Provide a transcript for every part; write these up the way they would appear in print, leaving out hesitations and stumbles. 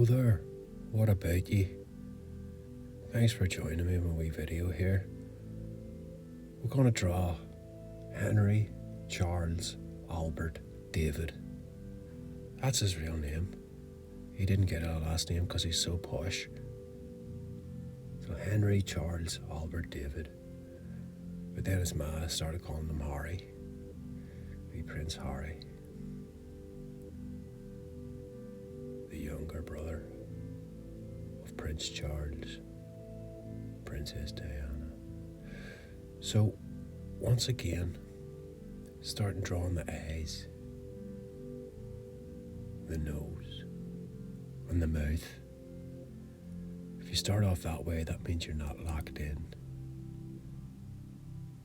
there, what about ye? Thanks for joining me in my wee video here. We're going to draw Henry Charles Albert David. That's his real name. He didn't get a last name because he's so posh. So Henry Charles Albert David. But then his ma started calling him Harry. Wee Prince Harry. The younger brother of Prince Charles, Princess Diana. So, once again, starting drawing the eyes, the nose, and the mouth. If you start off that way, that means you're not locked in.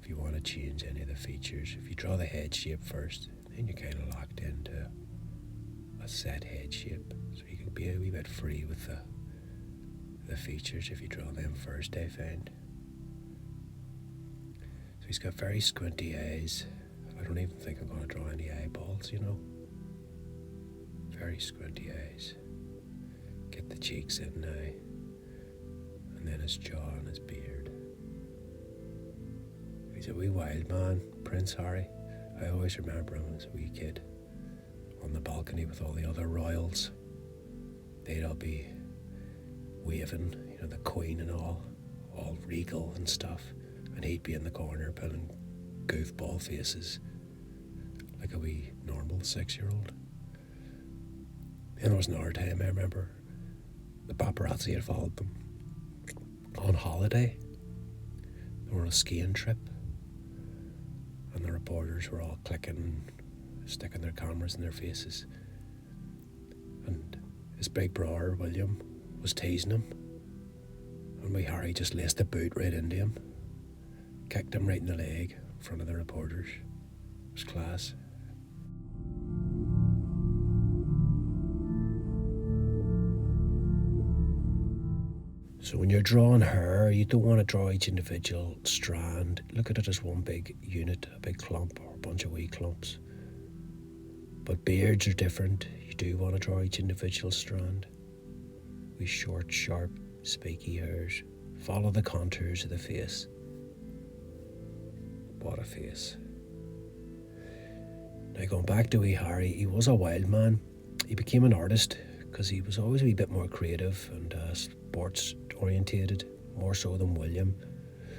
If you want to change any of the features, if you draw the head shape first, then you're kind of locked into a set head shape. So you can be a wee bit free with the features if you draw them first, I find. So he's got very squinty eyes. I don't even think I'm going to draw any eyeballs, you know. Very squinty eyes. Get the cheeks in now. And then his jaw and his beard. He's a wee wild man, Prince Harry. I always remember him as a wee kid on the balcony with all the other royals. They'd all be waving, you know, the Queen and all regal and stuff. And he'd be in the corner putting goofball faces like a wee normal 6-year-old. Then there was another time I remember the paparazzi had followed them on holiday. They were on a skiing trip. And the reporters were all clicking, sticking their cameras in their faces. And his big brother, William, was teasing him. And wee Harry just laced the boot right into him. Kicked him right in the leg in front of the reporters. It was class. So when you're drawing hair, you don't want to draw each individual strand. Look at it as one big unit, a big clump or a bunch of wee clumps. But beards are different. You do want to draw each individual strand. Wee short, sharp, spiky hairs. Follow the contours of the face. What a face. Now going back to wee Harry, he was a wild man. He became an artist because he was always a wee bit more creative and sports orientated, more so than William.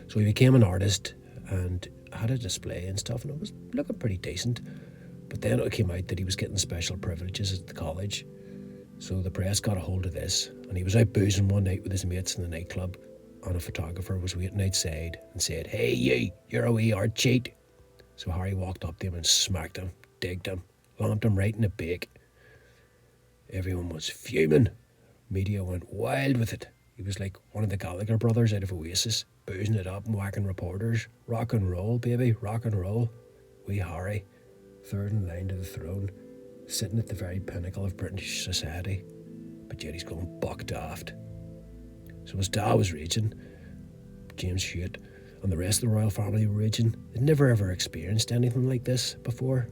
So he became an artist and had a display and stuff, and it was looking pretty decent. But then it came out that he was getting special privileges at the college. So the press got a hold of this, and he was out boozing one night with his mates in the nightclub, and a photographer was waiting outside and said, "Hey, you're a wee art cheat." So Harry walked up to him and smacked him, digged him, lumped him right in the bake. Everyone was fuming. Media went wild with it. He was like one of the Gallagher brothers out of Oasis, boozing it up and whacking reporters. Rock and roll, baby, rock and roll. Wee Harry, third in line to the throne, sitting at the very pinnacle of British society. But yet he's going buck daft. So his dad was raging, James Hewitt, and the rest of the royal family were raging. They'd never ever experienced anything like this before.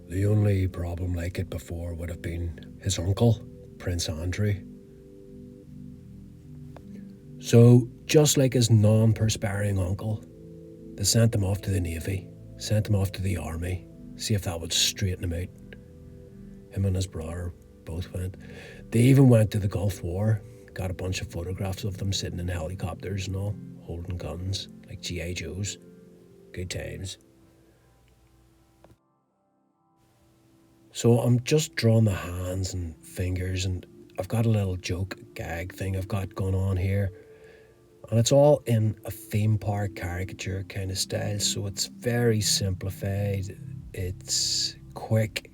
The only problem like it before would have been his uncle, Prince Andrew. So, just like his non-perspiring uncle, they sent him off to the Navy, sent him off to the Army, see if that would straighten him out. Him and his brother both went. They even went to the Gulf War, got a bunch of photographs of them sitting in helicopters and all, holding guns, like G.I. Joes. Good times. So I'm just drawing the hands and fingers, and I've got a little joke gag thing I've got going on here. And it's all in a theme park caricature kind of style, so it's very simplified, it's quick,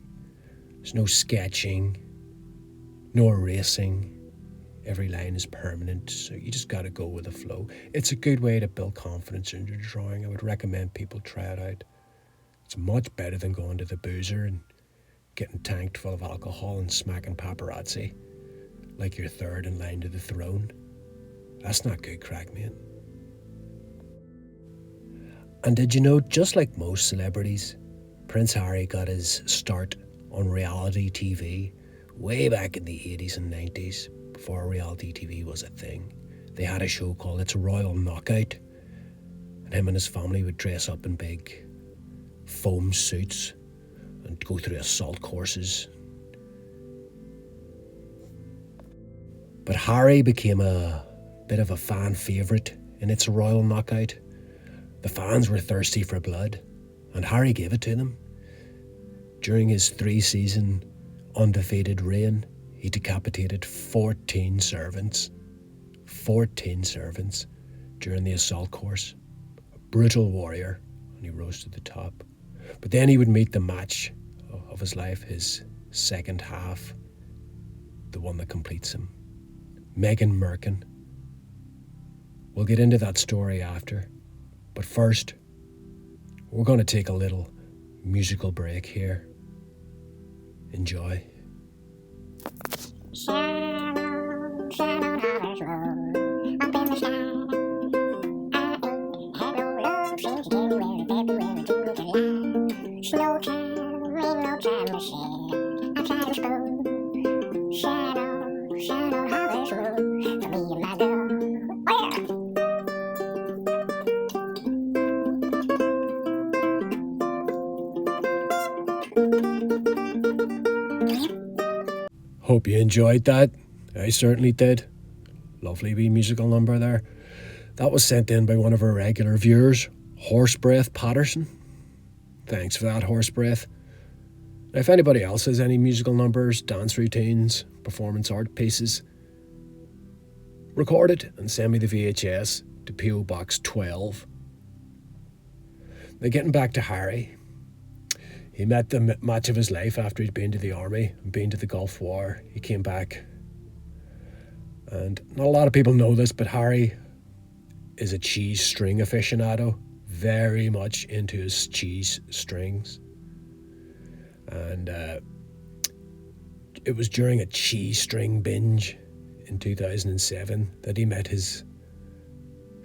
there's no sketching, no erasing, every line is permanent, so you just got to go with the flow. It's a good way to build confidence in your drawing. I would recommend people try it out. It's much better than going to the boozer and getting tanked full of alcohol and smacking paparazzi like you're third in line to the throne. That's not good crack, mate. And did you know, just like most celebrities, Prince Harry got his start on reality TV way back in the 80s and 90s, before reality TV was a thing. They had a show called It's a Royal Knockout, and him and his family would dress up in big foam suits and go through assault courses. But Harry became a bit of a fan favourite in It's a Royal Knockout. The fans were thirsty for blood, and Harry gave it to them. During his 3-season undefeated reign, he decapitated 14 servants. 14 servants during the assault course. A brutal warrior, and he rose to the top. But then he would meet the match of his life, his second half, the one that completes him. Meghan Markle. We'll get into that story after. But first, we're going to take a little musical break here. Enjoy. Shallow, shallow harvest road up in the sky. I ain't had no love since January, February, June, July. Snow time, ain't no time to shed outside the school. Shallow, shallow harvest road for me and my girl. Hope you enjoyed that. I certainly did. Lovely wee musical number there. That was sent in by one of our regular viewers, Horsebreath Patterson. Thanks for that, Horsebreath. Now, if anybody else has any musical numbers, dance routines, performance art pieces, record it and send me the VHS to PO Box 12. Now, getting back to Harry. He met the match of his life after he'd been to the army and been to the Gulf War. He came back. And not a lot of people know this, but Harry is a cheese string aficionado. Very much into his cheese strings. And it was during a cheese string binge in 2007 that he met his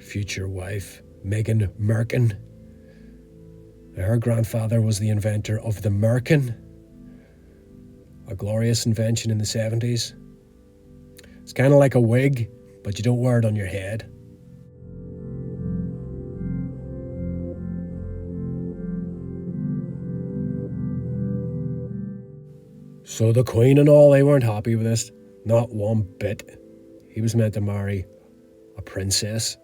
future wife, Meghan Markle. Her grandfather was the inventor of the merkin, a glorious invention in the 70s. It's kind of like a wig, but you don't wear it on your head. So the Queen and all, they weren't happy with this, not one bit. He was meant to marry a princess,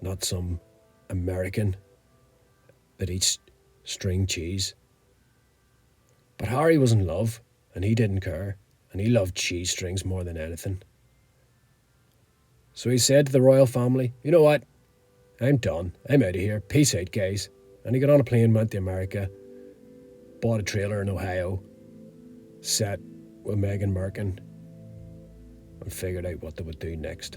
not some American that eats string cheese. But Harry was in love, and he didn't care, and he loved cheese strings more than anything. So he said to the royal family, you know what, I'm done, I'm out of here, peace out guys. And he got on a plane, went to America, bought a trailer in Ohio, sat with Meghan Markle, and figured out what they would do next.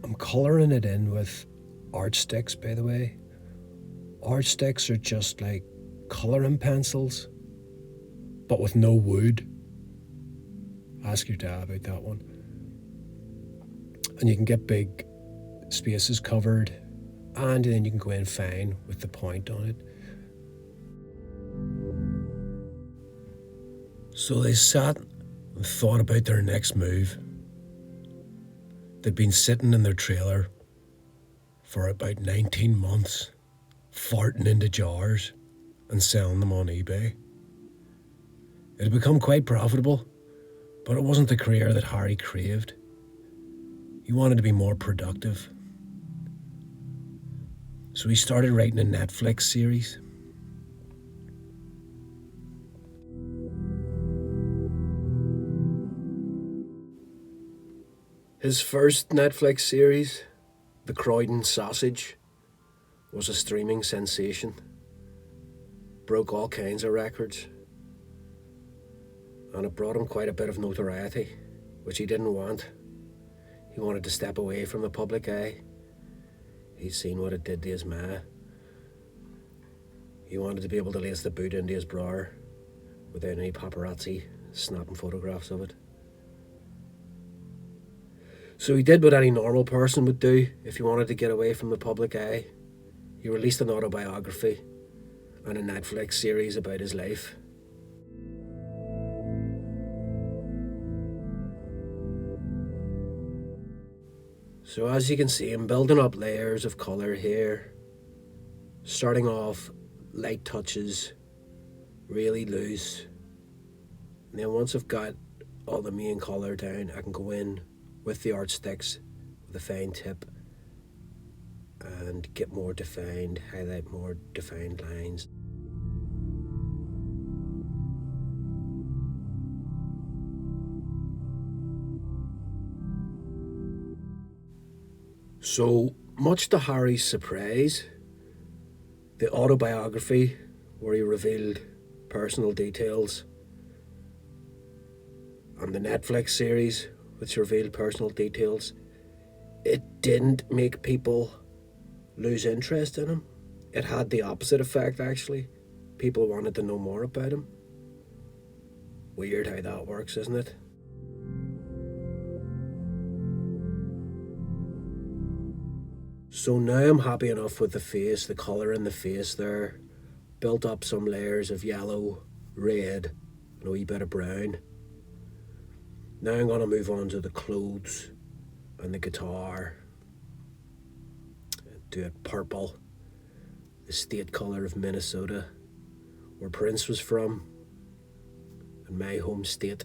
I'm colouring it in with art sticks, by the way. Art sticks are just like colouring pencils, but with no wood. Ask your dad about that one. And you can get big spaces covered, and then you can go in fine with the point on it. So they sat and thought about their next move. They'd been sitting in their trailer for about 19 months, farting into jars and selling them on eBay. It had become quite profitable, but it wasn't the career that Harry craved. He wanted to be more productive. So he started writing a Netflix series. His first Netflix series, The Croydon Sausage, was a streaming sensation. Broke all kinds of records. And it brought him quite a bit of notoriety, which he didn't want. He wanted to step away from the public eye. He'd seen what it did to his ma. He wanted to be able to lace the boot into his bra without any paparazzi snapping photographs of it. So he did what any normal person would do if he wanted to get away from the public eye. He released an autobiography and a Netflix series about his life. So as you can see, I'm building up layers of colour here. Starting off light touches, really loose. And then once I've got all the main colour down, I can go in with the art sticks with a fine tip and get more defined, highlight more defined lines. So, much to Harry's surprise, the autobiography where he revealed personal details and the Netflix series which revealed personal details, it didn't make people lose interest in him. It had the opposite effect, actually. People wanted to know more about him. Weird how that works, isn't it? So now I'm happy enough with the face, the colour in the face there. Built up some layers of yellow, red, and a wee bit of brown. Now I'm going to move on to the clothes and the guitar. Do it purple, the state colour of Minnesota, where Prince was from, and my home state.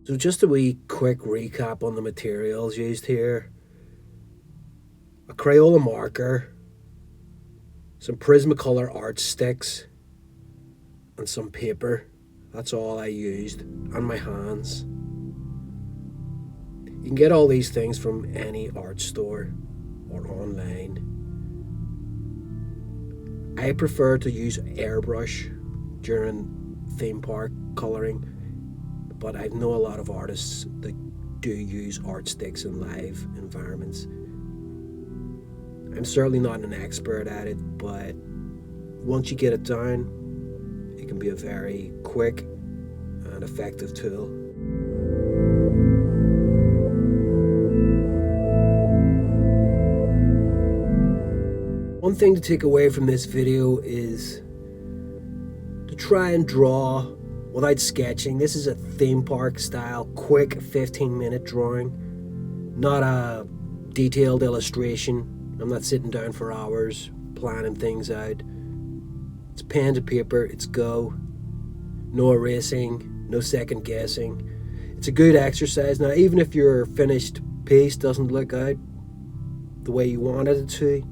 So just a wee quick recap on the materials used here. A Crayola marker, some Prismacolor art sticks, and some paper. That's all I used, and my hands. You can get all these things from any art store or online. I prefer to use airbrush during theme park colouring, but I know a lot of artists that do use art sticks in live environments. I'm certainly not an expert at it, but once you get it down, it can be a very quick and effective tool. One thing to take away from this video is to try and draw without sketching. This is a theme park style, quick 15-minute drawing, not a detailed illustration. I'm not sitting down for hours planning things out. It's pen to paper, it's go. No erasing, no second guessing. It's a good exercise. Now, even if your finished piece doesn't look out the way you wanted it to,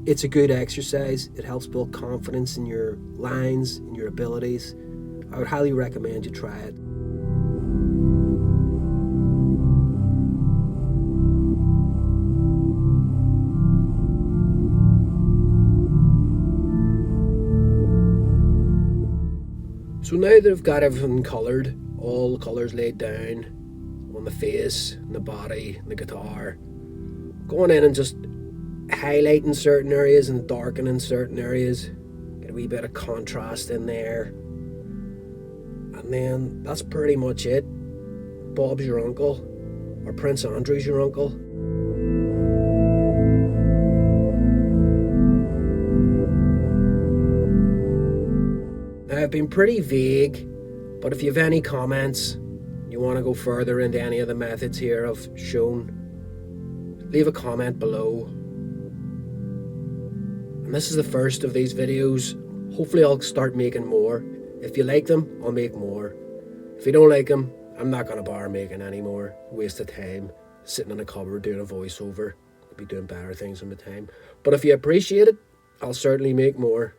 it's a good exercise. It helps build confidence in your lines, in your abilities. I would highly recommend you try it. So now that I've got everything coloured, all the colours laid down on the face, and the body, and the guitar, going in and just highlighting certain areas and darkening certain areas, get a wee bit of contrast in there, and then that's pretty much it. Bob's your uncle, or Prince Andrew's your uncle. Now, I've been pretty vague, but if you have any comments, you want to go further into any of the methods here I've shown, leave a comment below. And this is the first of these videos. Hopefully I'll start making more. If you like them, I'll make more. If you don't like them, I'm not going to bother making any more. Waste of time sitting in a cupboard doing a voiceover. I'll be doing better things in my time. But if you appreciate it, I'll certainly make more.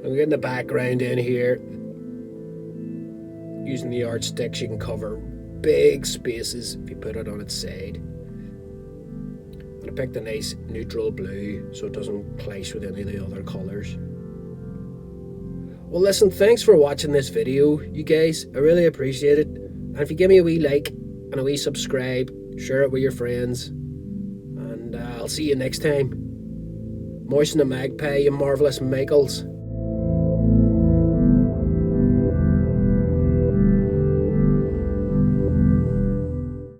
I'm getting the background in here. Using the art sticks, you can cover big spaces if you put it on its side. And I picked a nice neutral blue so it doesn't clash with any of the other colours. Well, listen, thanks for watching this video, you guys. I really appreciate it. And if you give me a wee like and a wee subscribe, share it with your friends, and I'll see you next time. Moisten the Magpie, you marvellous Michaels.